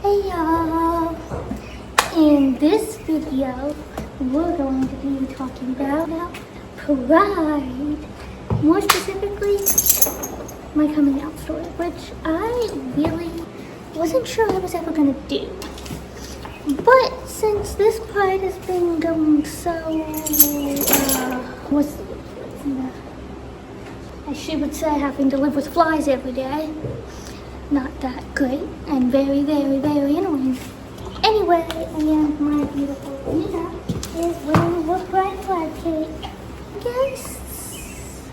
Hey y'all! In this video, we're going to be talking about pride. More specifically, my coming out story, which I really wasn't sure I was ever going to do. But since this pride has been going so, she would say having to live with flies every day. Not that great and very, very, very annoying. Anyway, and my beautiful Nina is wearing a pride flag cake. I guess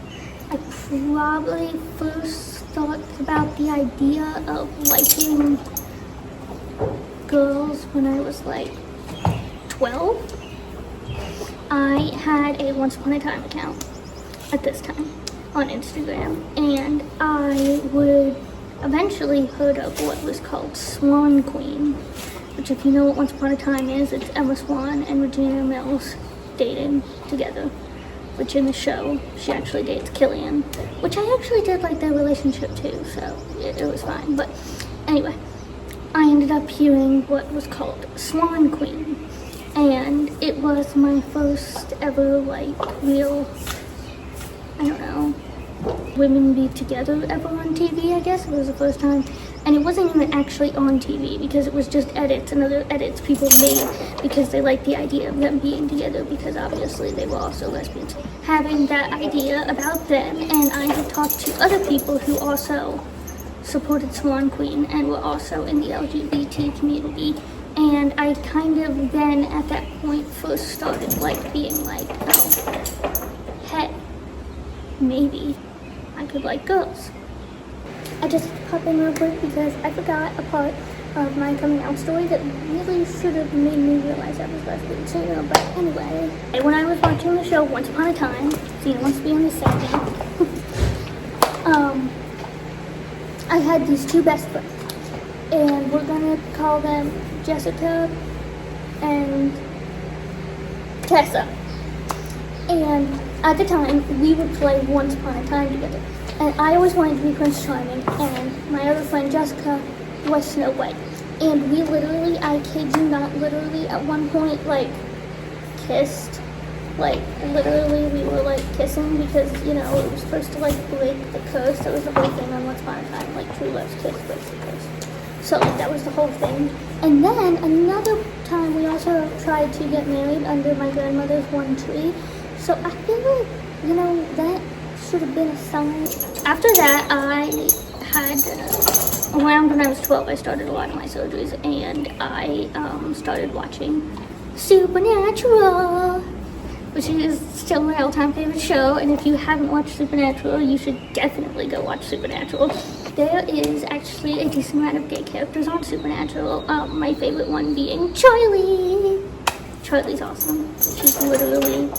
I probably first thought about the idea of liking girls when I was like 12. I had a Once Upon a Time account at this time on Instagram, and I would eventually heard of what was called Swan Queen, which, if you know what Once Upon a Time is, it's Emma Swan and Regina Mills dated together, which in the show, she actually dates Killian, which I actually did like their relationship too, so it was fine. But anyway, I ended up hearing what was called Swan Queen, and it was my first ever, like, real, I don't know, women be together ever on TV, I guess. It was the first time. And it wasn't even actually on TV, because it was just edits and other edits people made because they liked the idea of them being together, because obviously they were also lesbians. Having that idea about them, and I had talked to other people who also supported Swan Queen and were also in the LGBT community, and I kind of then at that point first started like being like, oh, hey, maybe I could like girls. I just popped in real quick because I forgot a part of my coming out story that really should have made me realize I was lesbian sooner. But anyway, when I was watching the show Once Upon a Time, Cena wants to be on the second, I had these two best friends, and we're gonna call them Jessica and Tessa. And at the time, we would play Once Upon a Time together. And I always wanted to be Prince Charming, and my other friend Jessica was Snow White. And we literally, I kid you not, literally at one point, like, kissed. Like, literally, we were, like, kissing because, you know, it was supposed to, like, break the curse. That was the whole thing on Once Upon a Time, like, true love's kiss breaks the curse. So, like, that was the whole thing. And then, another time, we also tried to get married under my grandmother's one tree. So, I feel like, you know, that should have been a sign. After that, I had, around when I was 12, I started a lot of my surgeries, and I started watching Supernatural, which is still my all-time favorite show. And if you haven't watched Supernatural, you should definitely go watch Supernatural. There is actually a decent amount of gay characters on Supernatural, my favorite one being Charlie. Charlie's awesome. She's literally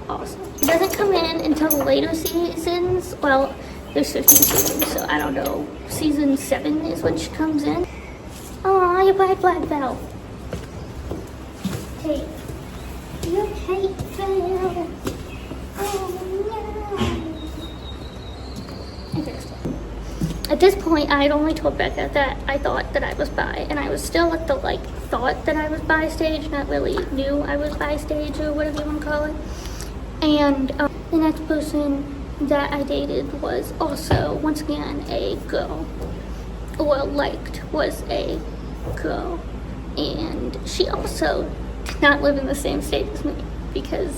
awesome. It doesn't come in until later seasons. Well, there's 15 seasons, so I don't know. Season 7 is when she comes in. Aw, your pride flag fell. Hey, your cape fell. Oh no. Okay. At this point, I had only told Becca that I thought that I was bi, and I was still at the like thought that I was bi stage, not really knew I was bi stage or whatever you want to call it. And the next person that I dated was also, once again, a girl, or liked was a girl, and she also did not live in the same state as me, because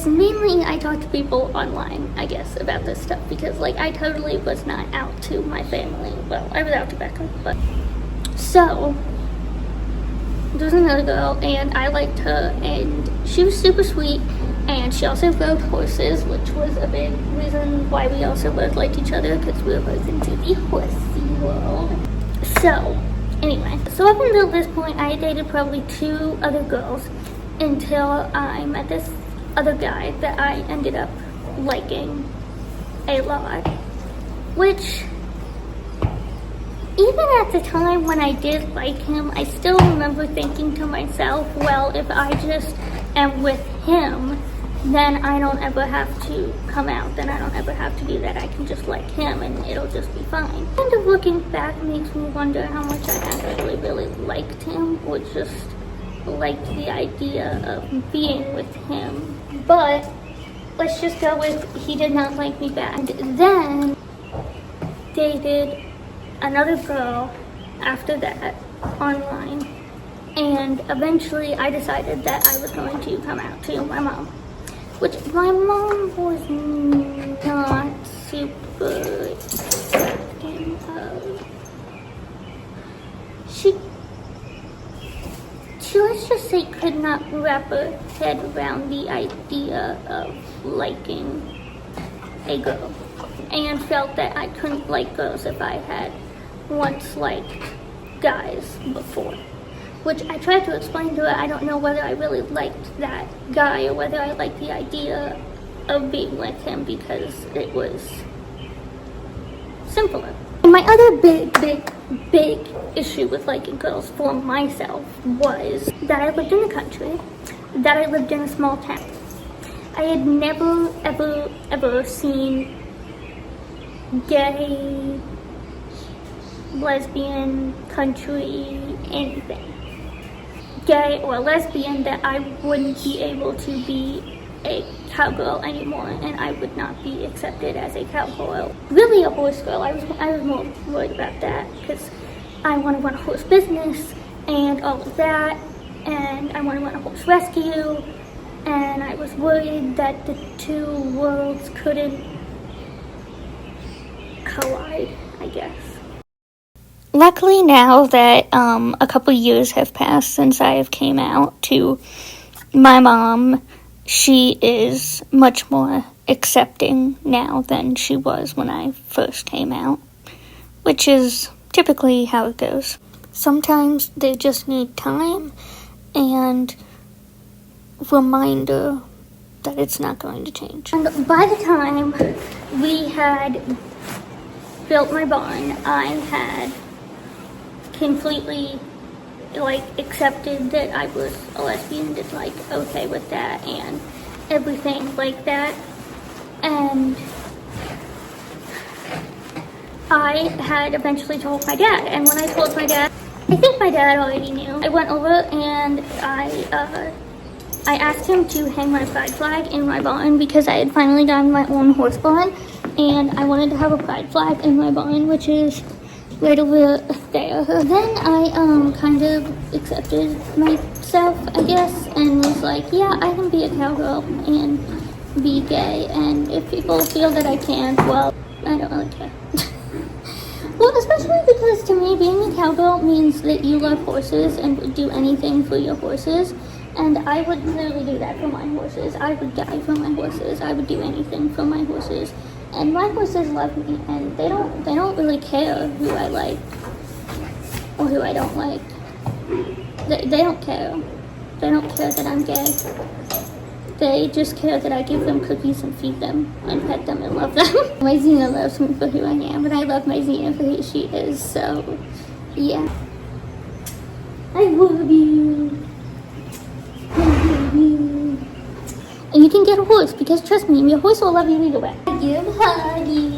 mainly I talked to people online, I guess, about this stuff, because like I totally was not out to my family. Well, I was out to Becca, but so there was another girl, and I liked her, and she was super sweet, and she also rode horses, which was a big reason why we also both liked each other, because we were both into the horsey world. So, anyway, so up until this point, I dated probably 2 other girls, until I met this other guy that I ended up liking a lot, which, even at the time when I did like him, I still remember thinking to myself, well, if I just am with him, then I don't ever have to come out. Then I don't ever have to do that. I can just like him and it'll just be fine. Kind of looking back makes me wonder how much I actually really liked him, or just liked the idea of being with him. But let's just go with he did not like me back. And then dated another girl after that online, and eventually I decided that I was going to come out to my mom, which my mom was not super accepting of. She let's just say could not wrap her head around the idea of liking a girl, and felt that I couldn't like girls if I had once liked guys before. Which I tried to explain to her. I don't know whether I really liked that guy or whether I liked the idea of being with him, because it was simpler. And my other big issue with liking girls for myself was that I lived in the country, that I lived in a small town. I had never, ever seen gay, lesbian, country, anything. Gay or lesbian, that I wouldn't be able to be a cowgirl anymore, and I would not be accepted as a cowgirl. Really a horse girl. I was more worried about that, because I want to run a horse business and all of that, and I want to run a horse rescue, and I was worried that the two worlds couldn't collide, I guess. Luckily now that a couple years have passed since I have came out to my mom, she is much more accepting now than she was when I first came out, which is typically how it goes. Sometimes they just need time and reminder that it's not going to change. And by the time we had built my barn, I had completely accepted that I was a lesbian, just okay with that and everything like that. And I had eventually told my dad, and when I told my dad, I think my dad already knew. I went over and I asked him to hang my pride flag in my barn, because I had finally gotten my own horse barn, and I wanted to have a pride flag in my barn, which is right over there. Then I kind of accepted myself, I guess, and was like, yeah, I can be a cowgirl and be gay, and if people feel that I can't, well, I don't really care. Well, especially because to me, being a cowgirl means that you love horses and would do anything for your horses, and I would literally do that for my horses. I would die for my horses. I would do anything for my horses. And my horses love me, and they don't really care who I like or who I don't like. They don't care. They don't care that I'm gay. They just care that I give them cookies and feed them and pet them and love them. My Xena loves me for who I am, and I love my Xena for who she is, so yeah. I love you. I love you. And you can get a horse, because trust me, your horse will love you either way. I give huggies.